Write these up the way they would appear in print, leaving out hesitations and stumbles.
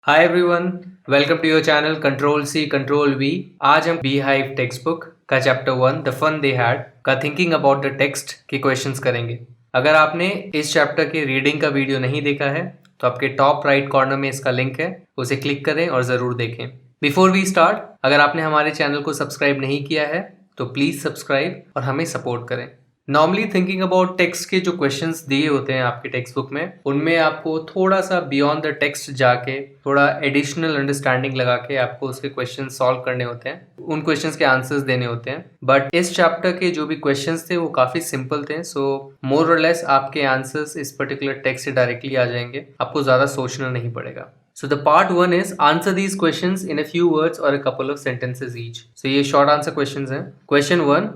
Hi everyone, welcome to your channel control C control V. आज हम beehive text book का chapter 1 the fun they had का thinking about the text के questions करेंगे। अगर आपने इस चैप्टर की रीडिंग का वीडियो नहीं देखा है तो आपके टॉप राइट कॉर्नर में इसका लिंक है, उसे क्लिक करें और ज़रूर देखें। बिफोर वी स्टार्ट, अगर आपने हमारे चैनल को सब्सक्राइब नहीं किया है तो प्लीज़ सब्सक्राइब और हमें सपोर्ट करें। नॉर्मली थिंकिंग अबाउट टेक्स्ट के जो क्वेश्चंस दिए होते हैं आपके टेक्स्ट बुक में, उनमें आपको थोड़ा सा बियॉन्ड द टेक्स्ट जाके थोड़ा एडिशनल अंडरस्टैंडिंग लगा के आपको उसके क्वेश्चन सॉल्व करने होते हैं, उन क्वेश्चंस के आंसर्स देने होते हैं। बट इस चैप्टर के जो भी क्वेश्चंस थे वो काफ़ी सिंपल थे, सो मोर और लेस आपके आंसर्स इस पर्टिकुलर टेक्स्ट से डायरेक्टली आ जाएंगे, आपको ज़्यादा सोचना नहीं पड़ेगा। So the part 1 is answer these questions in a few words or a couple of sentences each. So ये short answer questions हैं। Question 1,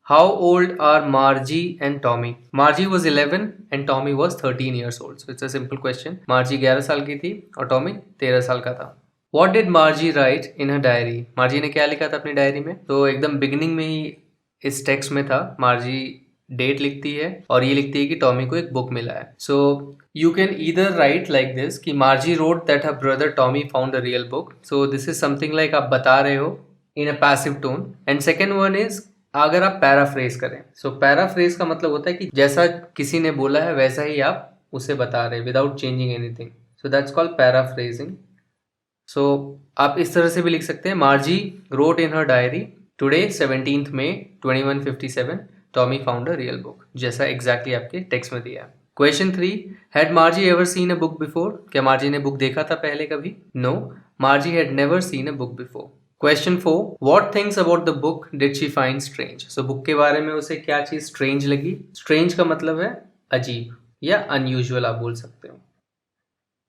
how old are Margie and Tommy? Margie was 11 and Tommy was 13 years old. So it's a simple question. Margie 11 साल की थी और Tommy 13 साल का था। What did Margie write in her diary? Margie ने क्या लिखा था अपनी डायरी में? तो एकदम बिगिनिंग में ही इस टेक्स्ट में था, Margie डेट लिखती है और ये लिखती है कि टॉमी को एक बुक मिला है। So you can either write like this कि Margie wrote that her brother Tommy found a real book. So this is something like आप बता रहे हो in a passive tone. And second one is अगर आप paraphrase करें। सो paraphrase का मतलब होता है कि जैसा किसी ने बोला है वैसा ही आप उसे बता रहे without changing anything. So that's called paraphrasing. So आप इस तरह से भी लिख सकते हैं, Margie wrote in her diary today 17th May 2157 Tommy found a real book, जैसा एग्जैक्टली आपके टेक्स्ट में दिया है। Question 3, had Margie ever seen a book before? क्या मार्जी ने बुक देखा था पहले कभी? No, Margie had never seen a book before. Question 4, what things about the book did she find strange? So book के बारे में उसे क्या चीज स्ट्रेंज लगी? स्ट्रेंज का मतलब है अजीब या अनयूजुअल आप बोल सकते हो।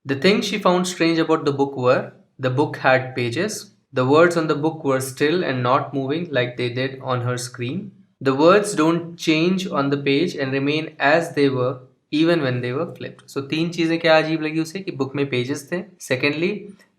The things she found strange about the book were: the book had pages, the words on the book were still and not moving like they did on her screen, the words don't change on the page and remain as they were even when they were flipped. So तीन चीज़ें क्या अजीब लगी उसे कि book में pages थे, secondly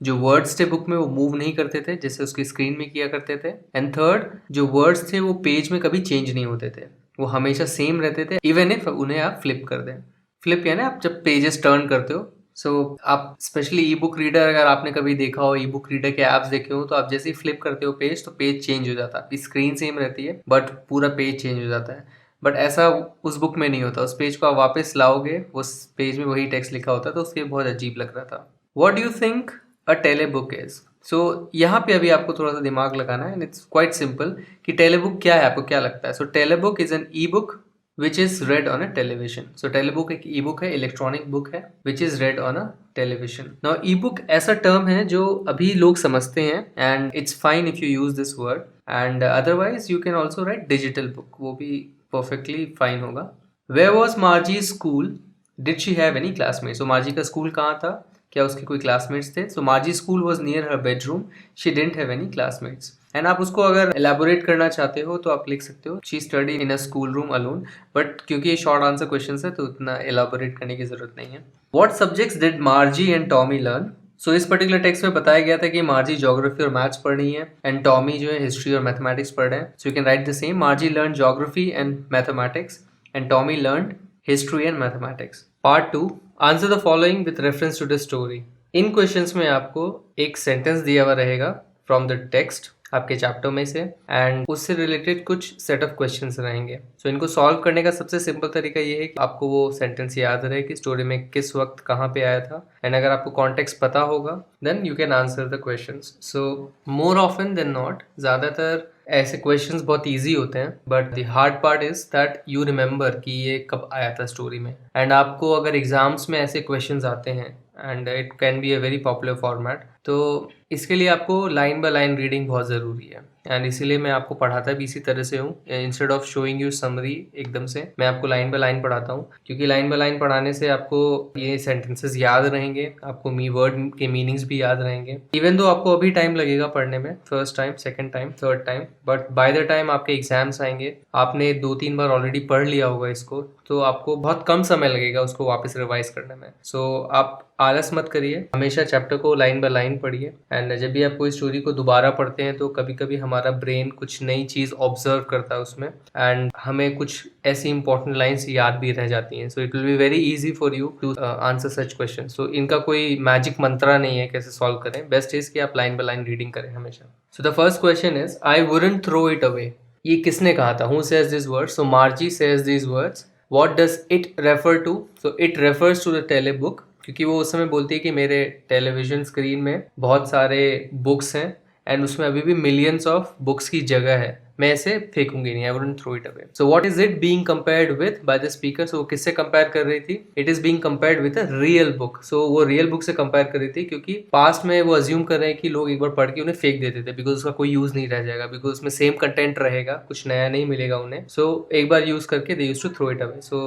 जो वर्ड्स थे बुक में वो मूव नहीं करते थे जैसे उसकी स्क्रीन में किया करते थे, एंड थर्ड जो वर्ड्स थे वो पेज में कभी चेंज नहीं होते थे, वो हमेशा सेम रहते थे इवन इफ उन्हें आप फ्लिप कर दें। फ्लिप यानी आप जब पेजेस टर्न करते हो। सो आप स्पेशली ई बुक रीडर, अगर आपने कभी देखा हो, ई बुक रीडर के ऐप्स देखे हो, तो आप जैसे ही फ्लिप करते हो पेज तो पेज चेंज हो जाता है। आपकी स्क्रीन सेम रहती है बट पूरा पेज चेंज हो जाता है। बट ऐसा उस बुक में नहीं होता। उस पेज को आप वापस लाओगे, उस पेज में वही टेक्स्ट लिखा होता है, तो उसके बहुत अजीब लग रहा था। What do you think a telebook is? So यहाँ पे अभी आपको थोड़ा सा दिमाग लगाना है, एंड इट्स क्वाइट सिंपल कि टेले बुक क्या है, आपको क्या लगता है? So telebook is an ebook which is read on a television. So telebook एक e-book है, इलेक्ट्रॉनिक बुक है, which is read on a television. Now e-book ऐसा टर्म है जो अभी लोग समझते हैं and it's fine if you use this word, and otherwise you can also write digital book, वो भी perfectly fine होगा। Where was Margie's school? Did she have any classmates? So Margie का स्कूल कहाँ था? क्या उसके कोई क्लासमेट्स थे? So Margie's school was near her bedroom. She didn't have any classmates. And आप उसको अगर एलैबोरेट करना चाहते हो तो आप लिख सकते हो she study in a school room alone, but क्योंकि ये शॉर्ट आंसर क्वेश्चन है तो उतना एलैबोरेट करने की जरूरत नहीं है। What subjects did Margie and Tommy learn? So इस पर्टिकुलर टेक्स्ट में बताया गया था कि मार्जी ज्योग्राफी और मैथ्स पढ़ रही है एंड टॉमी जो है हिस्ट्री और मैथमेटिक्स पढ़ रहे हैं। So you can write the same, Margie learn geography and mathematics and Tommy learn history and mathematics. Part 2, answer the following with reference to the story. इन क्वेश्चंस में आपको एक सेंटेंस दिया हुआ रहेगा फ्रॉम द टेक्स्ट आपके chapter में से, एंड उससे रिलेटेड कुछ सेट ऑफ क्वेश्चंस रहेंगे। सो इनको सॉल्व करने का सबसे सिंपल तरीका ये है कि आपको वो सेंटेंस याद रहे कि स्टोरी में किस वक्त कहाँ पे आया था, एंड अगर आपको कॉन्टेक्स्ट पता होगा then you can answer the questions. So more often than not ज़्यादातर ऐसे क्वेश्चंस बहुत इजी होते हैं, but the hard part is that you remember कि ये कब आया था स्टोरी में। एंड आपको अगर एग्जाम्स में ऐसे क्वेश्चंस आते हैं and it can be a very popular format, तो इसके लिए आपको लाइन बाय लाइन रीडिंग बहुत ज़रूरी है, एंड इसीलिए मैं आपको पढ़ाता भी इसी तरह से हूँ। Instead of showing you summary एकदम से, मैं आपको लाइन बाय लाइन पढ़ाता हूँ, क्योंकि लाइन बाय लाइन पढ़ाने से आपको ये सेंटेंसेस याद रहेंगे, आपको वर्ड के मीनिंग्स भी याद रहेंगे। इवन दो आपको अभी टाइम लगेगा पढ़ने में, first time, second time, third time, but by the time आपके एग्जाम्स आएंगे, आपने 2-3 बार ऑलरेडी पढ़ लिया होगा इसको, तो आपको बहुत कम समय लगेगा उसको वापस रिवाइज करने में। सो आप आलस मत करिए, हमेशा चैप्टर को लाइन बाय लाइन लाइन पढ़ी है। एंड जब भी आप कोई स्टोरी को दोबारा पढ़ते हैं तो कभी कभी हमारा ब्रेन कुछ नई चीज़ ऑब्जर्व करता है उसमें, एंड हमें कुछ ऐसी इंपॉर्टेंट लाइन्स याद भी रह जाती हैं। So it will be very easy for you to answer such question. So इनका कोई मैजिक मंत्रा नहीं है कैसे सॉल्व करें, बेस्ट इज कि आप लाइन बाय लाइन रीडिंग करें हमेशा। So the first question is, I wouldn't throw it away. ये किसने कहा था? Who says this words? So Margie says this words. What does it refer to? So it refers to the telebook, क्योंकि वो उस समय बोलती है कि मेरे टेलीविजन स्क्रीन में बहुत सारे बुक्स हैं एंड उसमें अभी भी मिलियंस ऑफ बुक्स की जगह है, मैं इसे फेंकूंगी नहीं, I wouldn't throw it away. So what is it being compared with by the speaker? So वो किससे कंपेयर कर रही थी? It is being compared with a real book. So वो रियल बुक से कंपेयर कर रही थी क्योंकि पास्ट में वो अज्यूम कर रहे हैं कि लोग एक बार पढ़ के उन्हें फेंक देते थे बिकॉज उसका कोई यूज नहीं रह जाएगा, बिकॉज उसमें सेम कंटेंट रहेगा, कुछ नया नहीं मिलेगा उन्हें। सो एक बार यूज करके they used to throw it away. So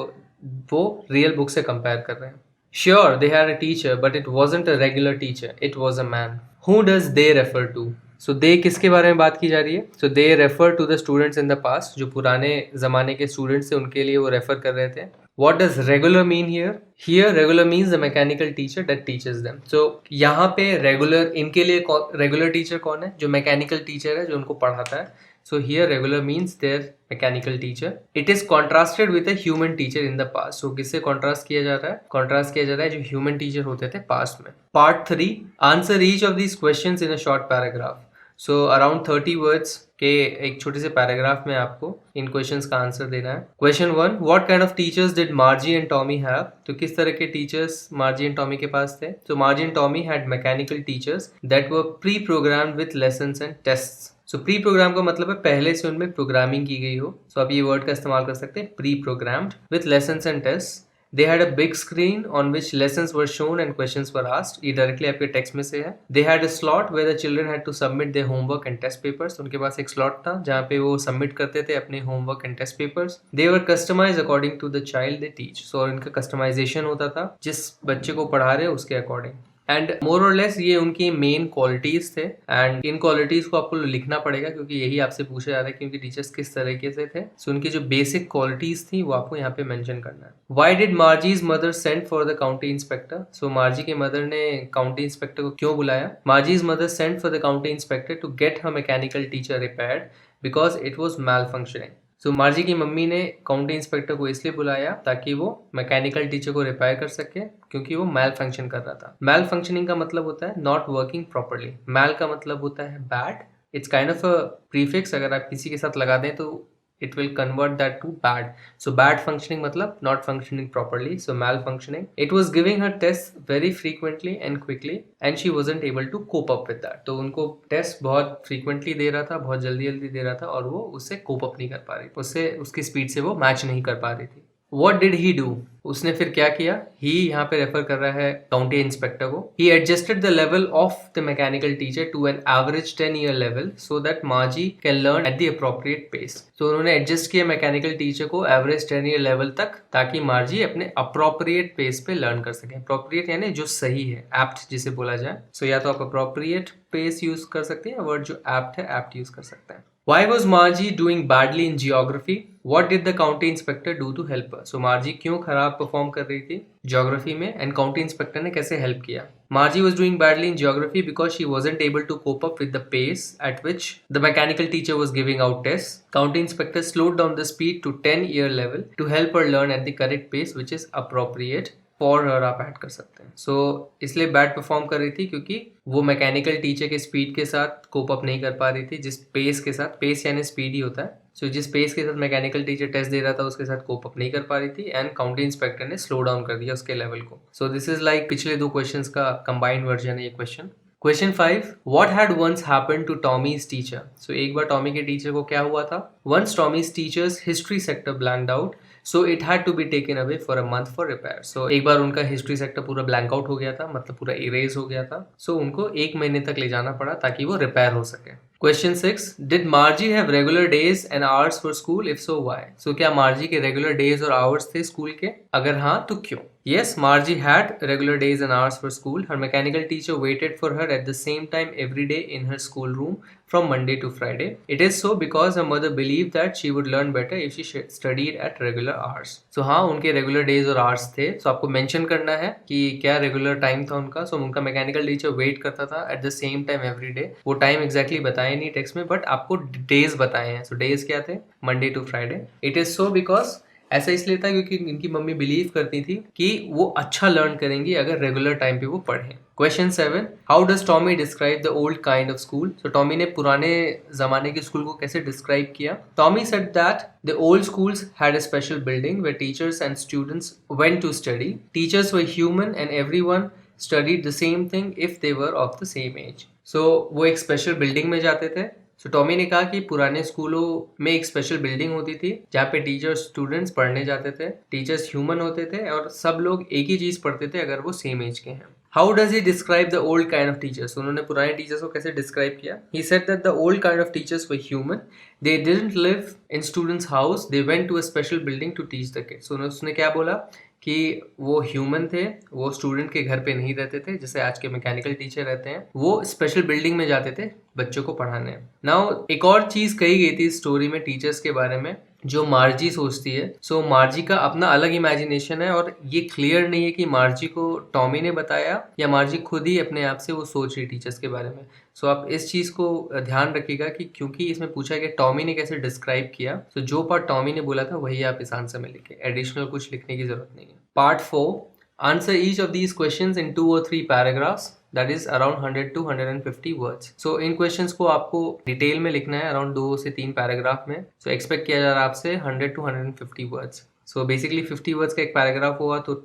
वो रियल बुक से कंपेयर कर रहे हैं। Sure, they had a teacher, but it wasn't a regular teacher. It was a man. Who does they refer to? So they किसके बारे में बात की जा रही है? So they refer to the students in the past. जो पुराने जमाने के स्टूडेंट्स थे उनके लिए वो रेफर कर रहे थे। What does regular mean here? Here regular means the mechanical teacher that teaches them. So यहाँ पे regular, इनके लिए regular teacher कौन है? जो mechanical teacher है जो उनको पढ़ाता है। So here regular means their mechanical teacher. It is contrasted with a human teacher in the past. So किससे contrast किया जा रहा है? Contrast किया जा रहा है जो human teacher होते थे past में। Part 3, answer each of these questions in a short paragraph. So around 30 words के एक छोटे से पैराग्राफ में आपको इन क्वेश्चंस का आंसर देना है। Question 1, what kind of teachers did Margie and Tommy have? तो किस तरह के टीचर्स मार्जी एंड टॉमी के पास थे? So Margie and Tommy had mechanical teachers that were pre-programmed with lessons and tests. सो प्री प्रोग्राम का मतलब है पहले से उनमें प्रोग्रामिंग की गई हो। सो आप ये वर्ड का इस्तेमाल कर सकते हैं, pre programmed, with lessons and test. They had a big screen on which lessons were shown and questions were asked. ये डायरेक्टली आपके टेक्स्ट में से है। They had a slot where the children had to submit their homework and test papers. उनके पास एक slot था जहाँ पे वो सबमिट करते थे अपने homework and test papers. They were customize according to the child they teach. So इनका कस्टमाइजेशन होता था जिस बच्चे को पढ़ा रहे उसके अकॉर्डिंग। एंड मोर और लेस ये उनकी मेन क्वालिटीज थे एंड इन क्वालिटीज को आपको लिखना पड़ेगा क्योंकि यही आपसे पूछा जा रहा है कि उनके टीचर्स किस तरीके से थे। सो उनकी जो बेसिक क्वालिटीज थी वो आपको यहाँ पे मेंशन करना है। Why did Margie's mother send for the county inspector? So Margie के मदर ने काउंटी इंस्पेक्टर को क्यों बुलाया? Margie's mother send for the county inspector to get her mechanical teacher repaired because it was malfunctioning. So Margie की mummy ने county inspector को इसलिए बुलाया ताकि वो मैकेनिकल टीचर को रिपेयर कर सके क्योंकि वो मैल फंक्शन कर रहा था। मैल फंक्शनिंग का मतलब होता है नॉट वर्किंग प्रॉपरली। मैल का मतलब होता है bad. It's kind of a prefix, अगर आप किसी के साथ लगा दें तो it will convert that to bad. So bad functioning मतलब not functioning properly. So malfunctioning. It was giving her tests very frequently and quickly and she wasn't able to cope up with that. तो उनको test बहुत frequently दे रहा था, बहुत जल्दी जल्दी दे रहा था और वो उससे cope up नहीं कर पा रही, उससे उसकी स्पीड से वो मैच नहीं कर पा रही थी। What did he do? उसने फिर क्या किया? He यहाँ पे रेफर कर रहा है काउंटी इंस्पेक्टर को। He adjusted the level of the mechanical teacher to an average 10-year level so that Margie can learn at the appropriate pace. तो उन्होंने एडजस्ट किया मैकेनिकल टीचर को एवरेज 10-year लेवल तक ताकि मार्जी अपने अप्रोप्रिएट पेस पे learn कर सके। अप्रोप्रिएट यानी जो सही है, एप्ट जिसे बोला जाए। सो या तो आप अप्रोप्रिएट पेस यूज कर सकते हैं, वर्ड जो एप्ट है एप्ट यूज कर सकते हैं। Why was Margie doing badly in geography? What did the county inspector do to help her? So Margie क्यों खराब परफॉर्म कर रही थी geography में and county inspector ने कैसे हेल्प किया? Margie was doing badly in geography because she wasn't able to cope up with the pace at which the mechanical teacher was giving out tests. County inspector slowed down the speed to 10-year level to help her learn at the correct pace which is appropriate for her आप add कर सकते हैं। सो इसलिए bad perform कर रही थी क्योंकि वो मैकेनिकल टीचर के स्पीड के साथ कोप अप नहीं कर पा रही थी, जिस पेस के साथ, पेस यानी स्पीड ही होता है। सो जिस पेस के साथ मैकेनिकल टीचर टेस्ट दे रहा था उसके साथ कोप अप नहीं कर पा रही थी एंड काउंटी इंस्पेक्टर ने स्लो डाउन कर दिया उसके लेवल को। सो दिस इज लाइक पिछले दो क्वेश्चंस का कंबाइंड वर्जन है ये question. Question 5. What had once happened to Tommy's teacher? So एक बार टॉमी के टीचर को क्या हुआ था? Once Tommy's teacher's history sector blanked out, so it had to be taken away for a month for repair. So एक बार उनका history sector पूरा blank out हो गया था, मतलब पूरा इरेज हो गया था। So उनको एक महीने तक ले जाना पड़ा ताकि वो रिपेयर हो सके। Question 6. Did Margie have regular days and hours for school? If so, why? So क्या मार्जी के रेगुलर डेज और आवर्स थे स्कूल के? अगर हाँ तो क्यों? Yes, Margie had regular days and hours for school. Her mechanical teacher waited for her at the same time every day in her schoolroom from Monday to Friday. It is so because her mother believed that she would learn better if she studied at regular hours. So हाँ, उनके regular days और hours थे. So आपको mention करना है कि क्या regular time था उनका. So उनका mechanical teacher wait करता था at the same time every day. वो time exactly बताए नहीं text में, but आपको days बताए हैं. So days क्या थे? Monday to Friday. It is so because ऐसा इसलिए था क्योंकि इनकी मम्मी बिलीव करती थी कि वो अच्छा लर्न करेंगी अगर रेगुलर टाइम पे वो पढ़ें. Question 7, how does Tommy describe the old kind of school. तो टॉमी ने पुराने जमाने के स्कूल को कैसे डिस्क्राइब किया. Tommy said that the old schools had a special building where teachers and students went to study. Teachers were human and everyone studied the same thing if they were of the same age. So वो एक special building में जाते थे. सो Tommy ने कहा कि पुराने स्कूलों में एक स्पेशल बिल्डिंग होती थी जहाँ पे टीचर्स स्टूडेंट्स पढ़ने जाते थे. टीचर्स ह्यूमन होते थे और सब लोग एक ही चीज पढ़ते थे अगर वो सेम एज के हैं. How does he describe the old kind of teachers. उन्होंने पुराने टीचर्स को कैसे डिस्क्राइब किया. He said that the old kind of teachers were human. They didn't live in students house. They went to a special building to teach the kids. उसने क्या बोला कि वो ह्यूमन थे, वो स्टूडेंट के घर पे नहीं रहते थे जैसे आज के मैकेनिकल टीचर रहते हैं. वो स्पेशल बिल्डिंग में जाते थे बच्चों को पढ़ाने. नाउ एक और चीज कही गई थी स्टोरी में टीचर्स के बारे में जो मार्जी सोचती है. सो मार्जी का अपना अलग इमेजिनेशन है और ये क्लियर नहीं है कि मार्जी को टॉमी ने बताया या मार्जी खुद ही अपने आप से वो सोच रही टीचर्स के बारे में. सो आप इस चीज को ध्यान रखिएगा कि क्योंकि इसमें पूछा गया टॉमी ने कैसे डिस्क्राइब किया. सो जो पार्ट टॉमी ने बोला था वही आप इस आंसर में लिखे. एडिशनल कुछ लिखने की जरूरत नहीं है. Part 4, answer each of these questions in 2 or 3 paragraphs. That is around 100 to 150 words. So in questions को आपको डिटेल में लिखना है अराउंड 2 से 3 पैराग्राफ में. So एक्सपेक्ट किया जा रहा है आपसे 100 to 150 words. So basically 50 words का एक पैराग्राफ हुआ तो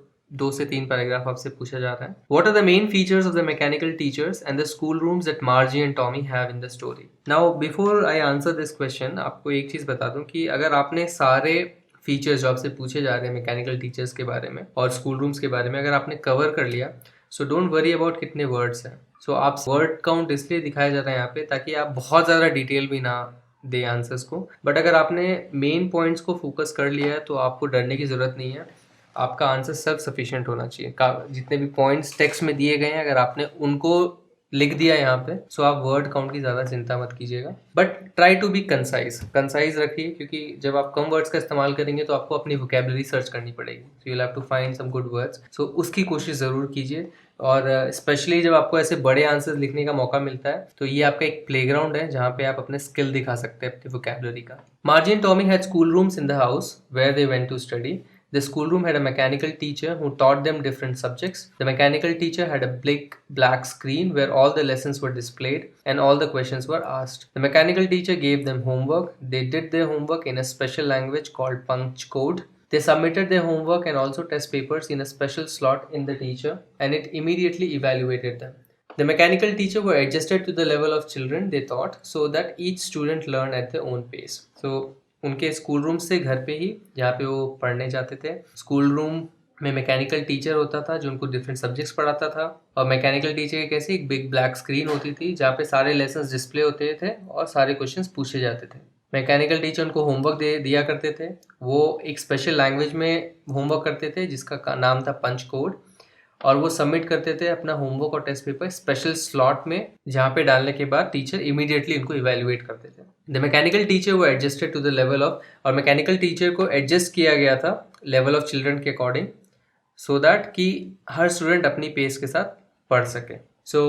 2 से 3 पैराग्राफ आपसे पूछा जा रहा है. What are the main features of the mechanical teachers and the school rooms that Margie and Tommy have in the story? Now before I answer this question, आपको एक चीज़ बता दूं कि अगर आपने सारे फीचर्स जो आपसे पूछे जा रहे हैं मैकेनिकल टीचर्स के बारे में और स्कूल रूम्स के बारे में अगर आपने कवर कर लिया सो डोंट वरी अबाउट कितने वर्ड्स हैं. सो आप वर्ड काउंट इसलिए दिखाया जा रहा है यहाँ पे ताकि आप बहुत ज़्यादा डिटेल भी ना दे आंसर्स को. बट अगर आपने मेन पॉइंट्स को फोकस कर लिया है तो आपको डरने की ज़रूरत नहीं है. आपका आंसर सेल्फ सफिशिएंट होना चाहिए. जितने भी पॉइंट्स टेक्स्ट में दिए गए हैं अगर आपने उनको लिख दिया यहाँ पे सो आप वर्ड काउंट की ज़्यादा चिंता मत कीजिएगा. But try to be concise रखिए क्योंकि जब आप कम वर्ड्स का इस्तेमाल करेंगे तो आपको अपनी वोकेबलरी सर्च करनी पड़ेगी. So you will have to find some good words. So उसकी कोशिश ज़रूर कीजिए और स्पेशली जब आपको ऐसे बड़े आंसर्स लिखने का मौका मिलता है तो ये आपका एक प्लेग्राउंड है जहाँ पे आप अपने स्किल दिखा सकते हैं अपनी वोकेबलरी का. Margie and Tommy had school rooms in the house where they went to study. The schoolroom had a mechanical teacher who taught them different subjects. The mechanical teacher had a big black screen where all the lessons were displayed and all the questions were asked. The mechanical teacher gave them homework. They did their homework in a special language called punch code. They submitted their homework and also test papers in a special slot in the teacher and it immediately evaluated them. The mechanical teacher were adjusted to the level of children they taught so that each student learned at their own pace. So उनके school room से घर पे ही जहाँ पे वो पढ़ने जाते थे. स्कूल रूम में मैकेनिकल टीचर होता था जो उनको डिफरेंट सब्जेक्ट्स पढ़ाता था और मैकेनिकल टीचर के कैसे एक बिग ब्लैक स्क्रीन होती थी जहाँ पे सारे लेसन्स डिस्प्ले होते थे और सारे क्वेश्चंस पूछे जाते थे. मैकेनिकल टीचर उनको होमवर्क दिया करते थे. वो एक स्पेशल लैंग्वेज में होमवर्क करते थे जिसका नाम था पंच कोड और वो सबमिट करते थे अपना होमवर्क और टेस्ट पेपर स्पेशल स्लॉट में जहाँ पे डालने के बाद टीचर इमीडिएटली इनको इवेल्युएट करते थे. द मैकेनिकल टीचर वो adjusted to the level of और मैकेनिकल टीचर को एडजस्ट किया गया था लेवल ऑफ चिल्ड्रन के अकॉर्डिंग सो दैट कि हर स्टूडेंट अपनी पेस के साथ पढ़ सके. सो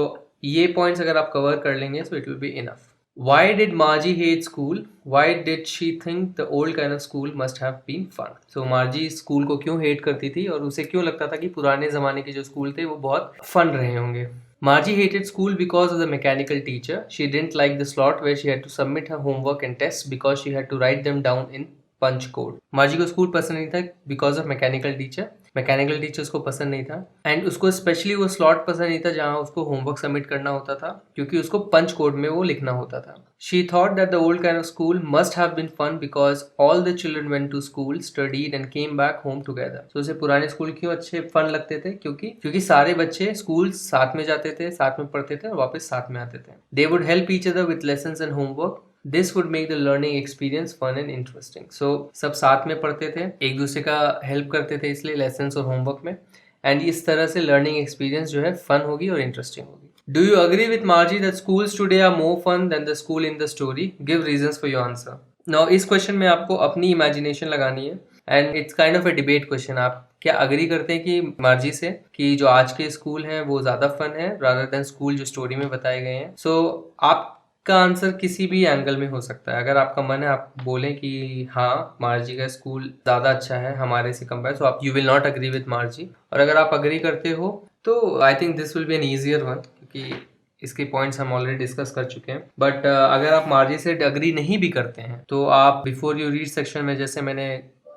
ये पॉइंट्स अगर आप कवर कर लेंगे सो it will be enough. Why did Margie hate school? Why did she think the old kind of school must have been fun? So Margie school को क्यों हेट करती थी और उसे क्यों लगता था कि पुराने ज़माने के जो स्कूल थे वो बहुत फन रहे होंगे. Margie hated school because of the mechanical teacher. She didn't like the slot where she had to submit her homework and tests because she had to write them down in punch code. Margie को school पसंद नहीं था because of mechanical teacher. Mechanical teachers को पसंद नहीं था and उसको specially वो स्लॉट पसंद नहीं था जहाँ उसको होमवर्क सबमिट करना होता था क्योंकि उसको पंच कोड में वो लिखना होता था. She thought that the old kind of school must have been fun because all the children went to school studied and came back home together. तो उसे पुराने स्कूल क्यों अच्छे फन लगते थे क्योंकि सारे बच्चे स्कूल साथ में जाते थे, साथ में पढ़ते थे और वापस साथ में आते थे. They would help each other with lessons and homework. This would make the learning experience fun and interesting. So सब साथ में पढ़ते थे, एक दूसरे का हेल्प करते थे इसलिए लेसन और होमवर्क में, एंड इस तरह से लर्निंग एक्सपीरियंस जो है फन होगी और इंटरेस्टिंग होगी। Do you agree with Margie that schools today are more fun than the school in the story? Give reasons for your answer. Now इस क्वेश्चन में आपको अपनी इमेजिनेशन लगानी है and it's kind of a debate question. आप क्या agree करते हैं कि मार्जी से कि जो आज के स्कूल हैं वो ज्यादा फन है रादर देन स्कूल जो स्टोरी में बताए गए हैं? सो आपका आंसर किसी भी एंगल में हो सकता है। अगर आपका मन है आप बोलें कि हाँ मार्जी का स्कूल ज्यादा अच्छा है हमारे से कंपेयर, सो आप you will not agree with मार्जी। और अगर आप अग्री करते हो तो I think this will be N easier one, क्योंकि इसके पॉइंट्स हम ऑलरेडी डिस्कस कर चुके हैं। बट अगर आप मार्जी से अग्री नहीं भी करते हैं तो आप बिफोर यू रीड सेक्शन में जैसे मैंने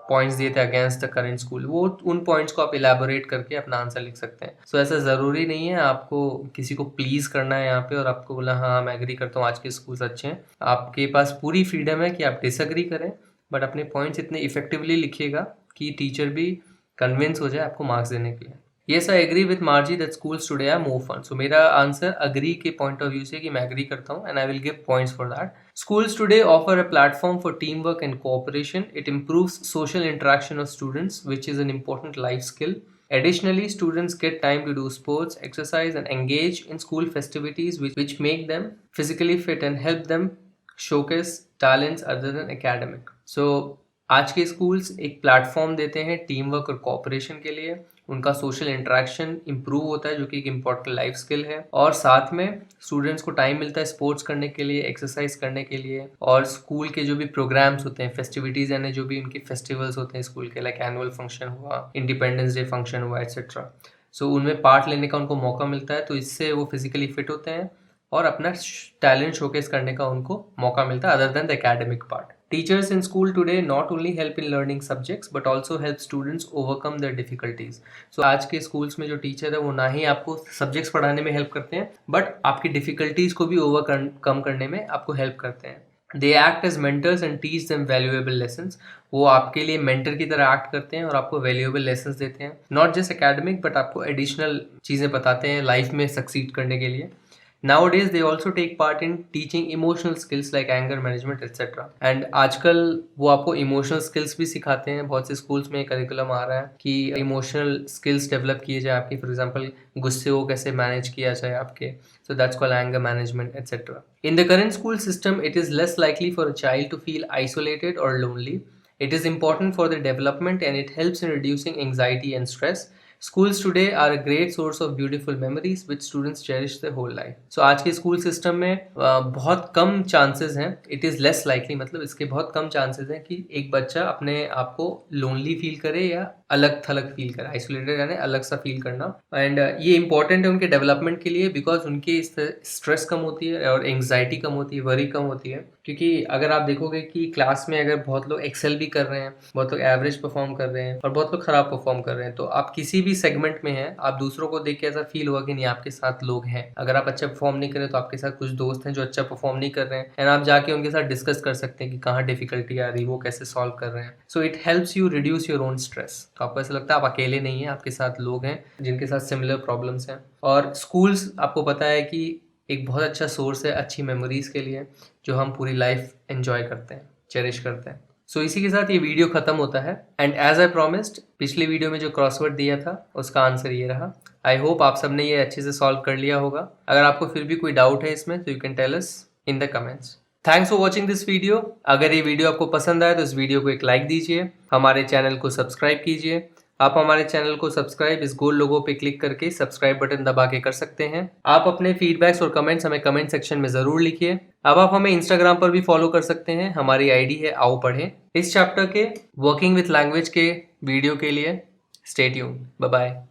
पॉइंट्स दिए थे अगेंस्ट द करंट स्कूल, वो उन पॉइंट्स को आप इलेबोरेट करके अपना आंसर लिख सकते हैं। सो ऐसा ज़रूरी नहीं है आपको किसी को प्लीज़ करना है यहाँ पे और आपको बोला हाँ मैं एग्री करता हूँ आज के स्कूल्स अच्छे हैं। आपके पास पूरी फ्रीडम है कि आप डिसएग्री करें, बट अपने पॉइंट्स इतने इफेक्टिवली लिखिएगा कि टीचर भी कन्विंस हो जाए आपको मार्क्स देने के लिए। Yes, I agree with Margie that schools today are more fun. So मेरा आंसर अग्री के पॉइंट ऑफ व्यू से कि मैं एग्री करता हूँ, and I will give points for that. Schools today offer a platform for teamwork and cooperation. It improves social interaction of students, which is an important life skill. Additionally, students get time to do sports, exercise, and engage in school festivities, which make them physically fit and help them showcase talents other than academic. So आज के schools एक platform देते हैं team work और cooperation के लिए, उनका social interaction improve होता है जो कि एक इम्पॉर्टेंट लाइफ स्किल है, और साथ में स्टूडेंट्स को टाइम मिलता है स्पोर्ट्स करने के लिए, एक्सरसाइज करने के लिए, और स्कूल के जो भी प्रोग्राम्स होते हैं, फेस्टिविटीज़ यानी जो भी उनके फेस्टिवल्स होते हैं स्कूल के, लाइक एनुअल फंक्शन हुआ, इंडिपेंडेंस डे फंक्शन हुआ, एक्सेट्रा। सो उनमें पार्ट लेने का उनको मौका मिलता है, तो इससे वो फिजिकली फिट होते हैं और अपना टैलेंट शोकेस करने का उनको मौका मिलता है other than the academic part. Teachers in school today not only help in learning subjects but also help students overcome their difficulties. So आज के schools में जो टीचर है वो ना ही आपको सब्जेक्ट्स पढ़ाने में हेल्प करते हैं बट आपकी डिफिकल्टीज को भी ओवरकम करने में आपको हेल्प करते हैं। They act as mentors and teach them valuable lessons. वो आपके लिए मेंटर की तरह एक्ट करते हैं और आपको वैल्यूएबल लेसन्स देते हैं, नॉट जस्ट एकेडमिक बट आपको एडिशनल चीज़ें बताते हैं लाइफ में सक्सीड करने के लिए। Nowadays they also take part in teaching emotional skills like anger management etc. And आजकल वो आपको emotional skills भी सिखाते हैं। बहुत से schools में करिकुलम आ रहा है कि emotional skills develop किए जाए आपके, for example गुस्से को कैसे manage किया जाए आपके, so that's called anger management etc. In the current school system it is less likely for a child to feel isolated or lonely. It is important for their development and it helps in reducing anxiety and stress. Schools today are a great source of beautiful memories which students cherish their whole life. So आज के school system में बहुत कम chances हैं, it is less likely, मतलब इसके बहुत कम chances हैं कि एक बच्चा अपने आप को लोनली फील करे या अलग थलग फील करे, आइसोलेटेड यानी अलग सा फील करना। एंड ये इंपॉर्टेंट है उनके डेवलपमेंट के लिए बिकॉज उनकी स्ट्रेस कम होती है और एंग्जाइटी कम होती है, वरी कम होती है। क्योंकि अगर आप देखोगे कि क्लास में अगर बहुत लोग एक्सेल भी कर रहे हैं, बहुत लोग एवरेज परफॉर्म कर रहे हैं और बहुत लोग खराब परफॉर्म कर रहे हैं, तो आप किसी भी सेगमेंट में हैं, आप दूसरों को देख के ऐसा फील होगा कि नहीं आपके साथ लोग हैं। अगर आप अच्छा परफॉर्म नहीं कर रहे तो आपके साथ कुछ दोस्त हैं जो अच्छा परफॉर्म नहीं कर रहे हैं, एंड आप जाके उनके साथ डिस्कस कर सकते हैं कि कहाँ डिफिकल्टी आ रही है, वो कैसे सॉल्व कर रहे हैं। So it helps you reduce your own stress. तो आपको ऐसा लगता है आप अकेले नहीं हैं, आपके साथ लोग हैं जिनके साथ सिमिलर प्रॉब्लम्स हैं। और स्कूल्स आपको पता है कि एक बहुत अच्छा सोर्स है अच्छी मेमोरीज़ के लिए जो हम पूरी लाइफ एंजॉय करते हैं, चेरिश करते हैं। सो इसी के साथ ये वीडियो खत्म होता है एंड एज आई प्रॉमिस्ड पिछली वीडियो में जो क्रॉसवर्ड दिया था उसका आंसर ये रहा। आई होप आप सबने ये अच्छे से सॉल्व कर लिया होगा। अगर आपको फिर भी कोई डाउट है इसमें तो you can tell us in the comments. Thanks for watching this video. अगर ये वीडियो आपको पसंद आए तो इस वीडियो को एक लाइक दीजिए, हमारे चैनल को सब्सक्राइब कीजिए। आप हमारे चैनल को सब्सक्राइब इस गोल लोगो पे क्लिक करके सब्सक्राइब बटन दबा के कर सकते हैं। आप अपने फीडबैक्स और कमेंट्स हमें कमेंट सेक्शन में ज़रूर लिखिए। अब आप हमें इंस्टाग्राम पर भी फॉलो कर सकते हैं, हमारी आईडी है आओ पढ़ें। इस चैप्टर के वर्किंग विथ लैंग्वेज के वीडियो के लिए स्टे ट्यून्ड। Bye bye.